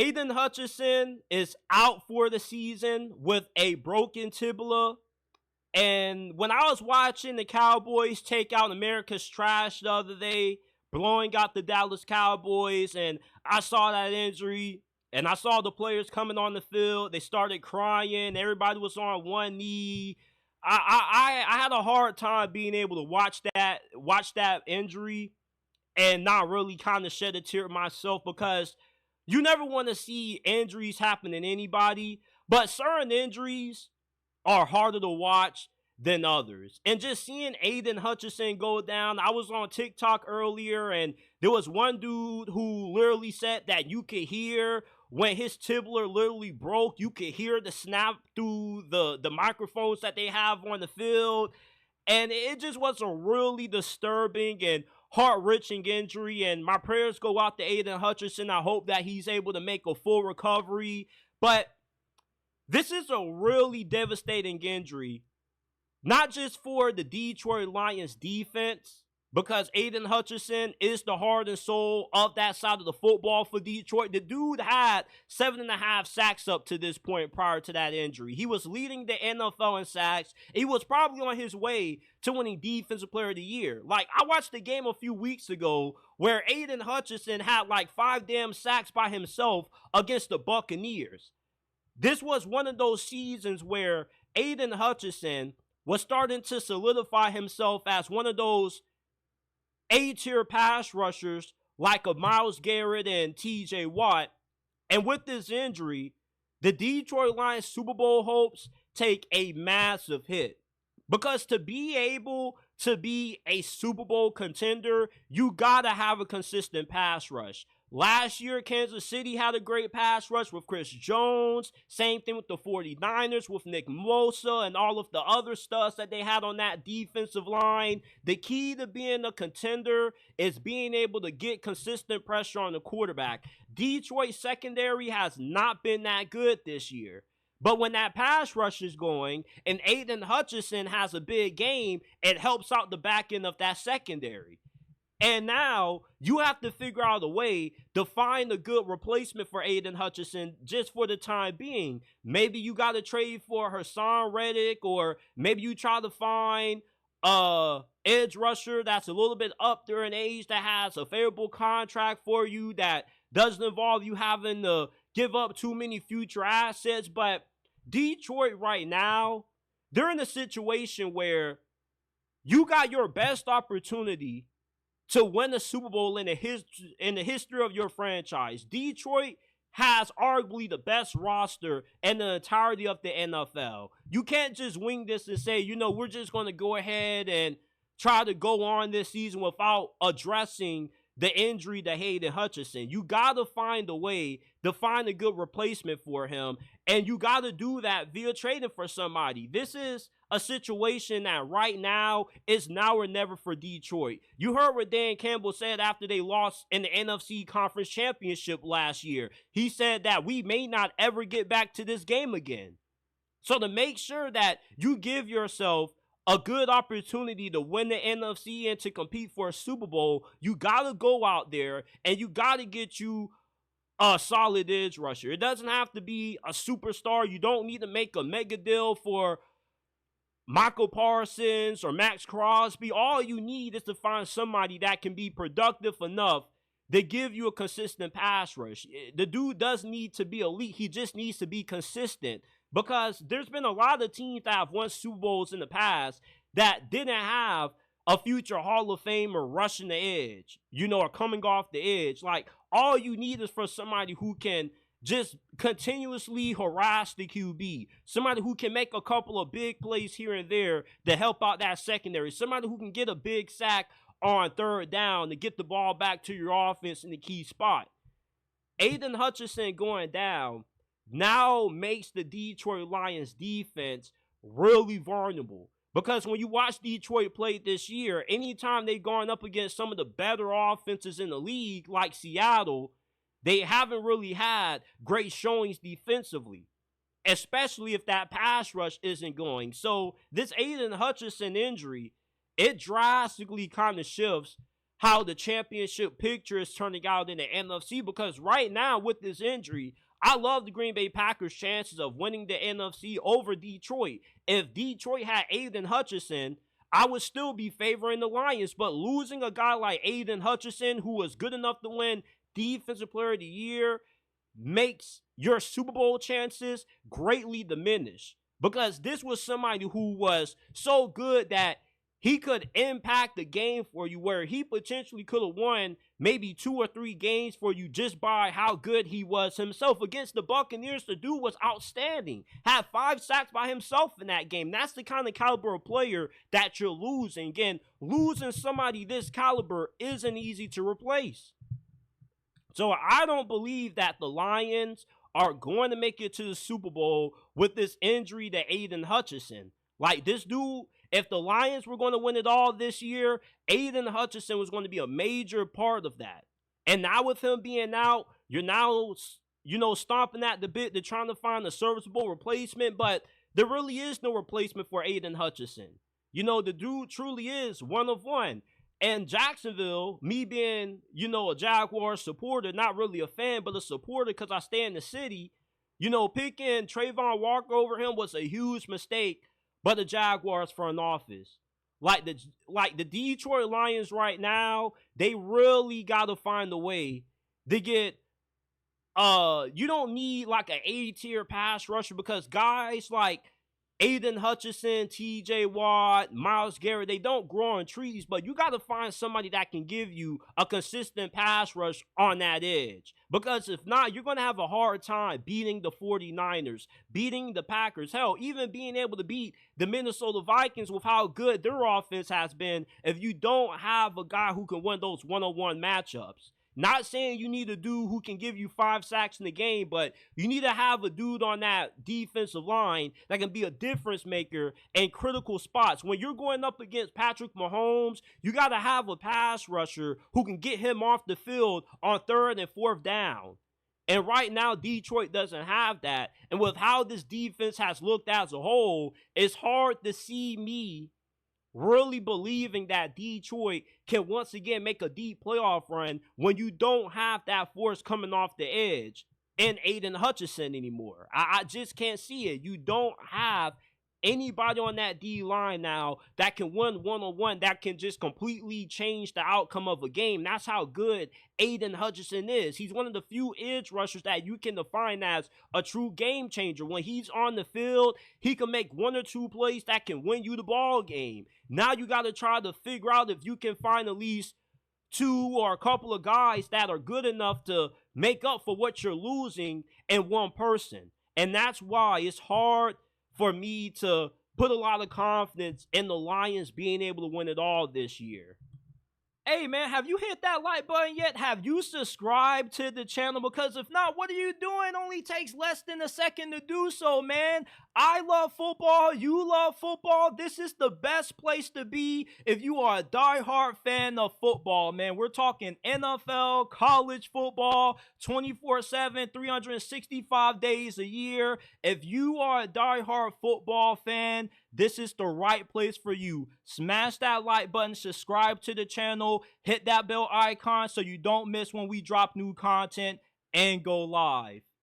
Aidan Hutchinson is out for the season with a broken tibia. And when I was watching the Cowboys take out America's trash the other day, blowing out the Dallas Cowboys, and I saw that injury, and I saw the players coming on the field. They started crying. Everybody was on one knee. I had a hard time being able to watch that injury and not really kind of shed a tear myself, because you never want to see injuries happen in anybody, but certain injuries are harder to watch than others. And just seeing Aidan Hutchison go down, I was on TikTok earlier, and there was one dude who literally said that you could hear when his tibia literally broke, you could hear the snap through the microphones that they have on the field. And it just was a really disturbing and heart-wrenching injury, and my prayers go out to Aidan Hutchinson. I hope that he's able to make a full recovery. But this is a really devastating injury, not just for the Detroit Lions defense, because Aidan Hutchinson is the heart and soul of that side of the football for Detroit. The dude had 7.5 sacks up to this point prior to that injury. He was leading the NFL in sacks. He was probably on his way to winning Defensive Player of the Year. Like, I watched the game a few weeks ago where Aidan Hutchinson had like 5 damn sacks by himself against the Buccaneers. This was one of those seasons where Aidan Hutchinson was starting to solidify himself as one of those A-tier pass rushers like a Myles Garrett and TJ Watt. And with this injury, the Detroit Lions Super Bowl hopes take a massive hit. Because to be able to be a Super Bowl contender, you gotta have a consistent pass rush. Last year, Kansas City had a great pass rush with Chris Jones. Same thing with the 49ers with Nick Bosa and all of the other studs that they had on that defensive line. The key to being a contender is being able to get consistent pressure on the quarterback. Detroit's secondary has not been that good this year. But when that pass rush is going and Aidan Hutchinson has a big game, it helps out the back end of that secondary. And now you have to figure out a way to find a good replacement for Aidan Hutchinson just for the time being. Maybe you got to trade for Hassan Reddick, or maybe you try to find edge rusher that's a little bit up there in age that has a favorable contract for you that doesn't involve you having to give up too many future assets. But Detroit right now, they're in a situation where you got your best opportunity to win a Super Bowl in the history of your franchise. Detroit has arguably the best roster in the entirety of the NFL. You can't just wing this and say, we're just going to go ahead and try to go on this season without addressing the injury to Aidan Hutchinson. You got to find a way to find a good replacement for him, and you got to do that via trading for somebody. This is a situation that right now is now or never for Detroit. You heard what Dan Campbell said after they lost in the NFC Conference Championship last year. He said that we may not ever get back to this game again. So to make sure that you give yourself a good opportunity to win the NFC and to compete for a Super Bowl, you got to go out there and you got to get you a solid edge rusher. It doesn't have to be a superstar. You don't need to make a mega deal for Michael Parsons or Max Crosby. All you need is to find somebody that can be productive enough to give you a consistent pass rush. The dude doesn't need to be elite. He just needs to be consistent. Because there's been a lot of teams that have won Super Bowls in the past that didn't have a future Hall of Famer rushing the edge, or coming off the edge. Like, all you need is for somebody who can just continuously harass the QB. Somebody who can make a couple of big plays here and there to help out that secondary. Somebody who can get a big sack on third down to get the ball back to your offense in the key spot. Aidan Hutchinson going down now makes the Detroit Lions defense really vulnerable. Because when you watch Detroit play this year, anytime they've gone up against some of the better offenses in the league, like Seattle, they haven't really had great showings defensively, especially if that pass rush isn't going. So this Aidan Hutchinson injury, it drastically kind of shifts how the championship picture is turning out in the NFC, because right now with this injury, I love the Green Bay Packers' chances of winning the NFC over Detroit. If Detroit had Aidan Hutchison, I would still be favoring the Lions, but losing a guy like Aidan Hutchison, who was good enough to win Defensive Player of the Year, makes your Super Bowl chances greatly diminished. Because this was somebody who was so good that he could impact the game for you, where he potentially could have won maybe 2 or 3 games for you just by how good he was himself. Against the Buccaneers, the dude was outstanding. Had 5 sacks by himself in that game. That's the kind of caliber of player that you're losing. Again, losing somebody this caliber isn't easy to replace. So I don't believe that the Lions are going to make it to the Super Bowl with this injury to Aidan Hutchison. Like, this dude, if the Lions were going to win it all this year, Aidan Hutchison was going to be a major part of that. And now with him being out, you're now, stomping at the bit to trying to find a serviceable replacement, but there really is no replacement for Aidan Hutchison. The dude truly is one of one. And Jacksonville, me being, a Jaguars supporter, not really a fan, but a supporter because I stay in the city, picking Trayvon Walker over him was a huge mistake by the Jaguars front office. Like the Detroit Lions right now, they really got to find a way to get, you don't need like an A-tier pass rusher, because guys like Aidan Hutchison, TJ Watt, Myles Garrett, they don't grow on trees, but you got to find somebody that can give you a consistent pass rush on that edge. Because if not, you're going to have a hard time beating the 49ers, beating the Packers, hell, even being able to beat the Minnesota Vikings with how good their offense has been if you don't have a guy who can win those one-on-one matchups. Not saying you need a dude who can give you 5 sacks in the game, but you need to have a dude on that defensive line that can be a difference maker in critical spots. When you're going up against Patrick Mahomes, you got to have a pass rusher who can get him off the field on 3rd and 4th down. And right now, Detroit doesn't have that. And with how this defense has looked as a whole, it's hard to see me really believing that Detroit can once again make a deep playoff run when you don't have that force coming off the edge in Aidan Hutchison anymore. I just can't see it. You don't have anybody on that D-line now that can win one-on-one, that can just completely change the outcome of a game. That's how good Aidan Hutchison is. He's one of the few edge rushers that you can define as a true game changer. When he's on the field, he can make 1 or 2 plays that can win you the ball game. Now you got to try to figure out if you can find at least 2 or a couple of guys that are good enough to make up for what you're losing in one person. And that's why it's hard for me to put a lot of confidence in the Lions being able to win it all this year. Hey man, have you hit that like button yet? Have you subscribed to the channel? Because if not, what are you doing? It only takes less than a second to do so, man. I love football. You love football. This is the best place to be if you are a diehard fan of football, man. We're talking NFL, college football, 24/7, 365 days a year. If you are a diehard football fan, this is the right place for you. Smash that like button, subscribe to the channel, hit that bell icon so you don't miss when we drop new content, and go live.